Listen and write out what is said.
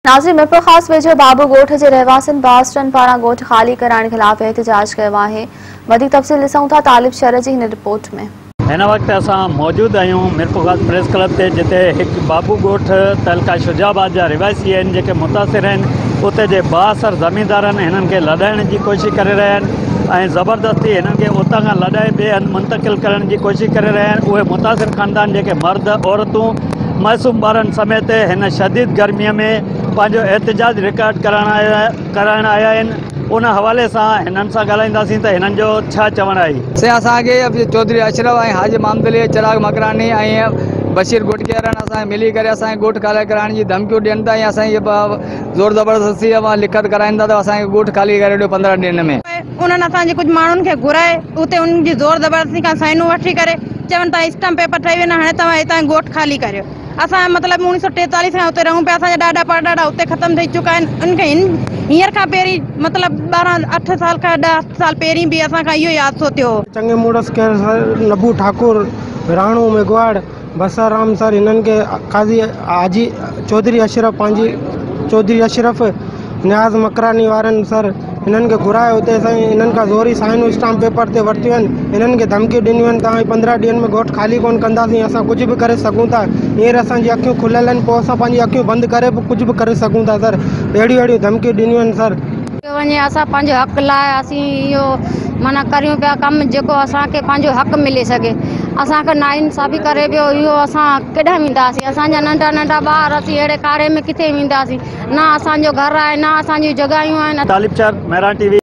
नाज़रीन मिरपुर ख़ास वेझो बाबू ॻोठ जे रहवासियुनि बास्टन पारां ॻोठ ख़ाली कराइण ख़िलाफ़ एहतजाज कयो आहे। वधीक तफ़सील ॾिसूं था तालिब शहर जी हिन रिपोर्ट में। हिन वक्त असां मौजूद आहियूं मिरपुर ख़ास प्रेस क्लब ते, जिते हिकु बाबू ॻोठ तहलका शुजाबाद जा रिवायती आहिनि जेके मुतासिर आहिनि। उते जे बाअसर ज़मींदारनि हिननि खे लॾाइण जी कोशिशि करे रहिया आहिनि ऐं ज़बरदस्ती हिननि खे उतां खां लॾाए ॿिए हंधि मुंतक़िल करण जी कोशिशि करे रहिया आहिनि। उहे मुतासिर ख़ानदान जेके मर्द औरतूं मासूम ॿारनि समेत हिन शदीद गर्मीअ में पंहिंजो एहतजाज रिकॉर्ड कराइण आया आहिनि। उन हवाले सां हिननि सां ॻाल्हाईंदासीं त हिननि जो छा चवणु आहे। असांखे चौधरी अशरफ ऐं हाजी मामदली चिराग मकरानी ऐं बशीर गुटकियारनि असां मिली करे असांखे ॻोठ खाली कराइण जी धमकियूं ॾियनि था ऐं असांखे ज़ोर ज़बरदस्ती लिखत कराइनि था त असांखे ॻोठ खाली करे ॾियो 15 ॾींहंनि में। उन्हनि असांजे कुझु माण्हुनि खे घुराए उते उन्हनि जी ज़ोर ज़बरदस्ती खां साइनूं वठी करे चवनि था स्टैम्प पेपर ठही वेंदा, हाणे तव्हां हितां ॻोठ खाली करियो। असां मतिलबु 1943 खां उते रहूं पिया, असांजा ॾाढा परॾाॾा उते ख़तमु थी चुका आहिनि। उनखे हींअर खां पहिरीं मतिलबु 8 साल खां 10 साल पहिरीं बि असांखां इहो ई हादसो थियो। चङे मुड़स के नबू ठाकुर, राणू मेघवाड़, बसाराम सर, हिननि खे काज़ी हाजी चौधरी अशरफ न्याज़ मकरानी वारनि सर हिननि खे घुराए उते साईं हिननि खां ज़ोरी साइनूं स्टाम्प पेपर ते वरितियूं आहिनि। हिननि खे धमकी ॾिनियूं आहिनि तव्हां 15 ॾींहंनि में ॻोठ खाली कोन कंदासीं, असां कुझु बि करे सघूं था। हींअर असांजी अखियूं खुलियल आहिनि, पोइ असां पंहिंजी अखियूं बंदि करे बि कुझु बि करे सघूं था सर। अहिड़ियूं धमकियूं ॾिनियूं आहिनि सर। वञे असां पंहिंजो हक़ लाइ असीं इहो माना करियूं पिया कमु जेको असांखे पंहिंजो हक़ मिले सघे। असांखे नाइंसाफ़ी करे पियो इहो असां केॾांहुं वेंदासीं। असांजा नंढा नंढा ॿार असीं अहिड़े कारे में किथे वेंदासीं। न असांजो घरु आहे, न असांजी जॻहियूं आहिनि। तालिब शहर मेहरान टीवी।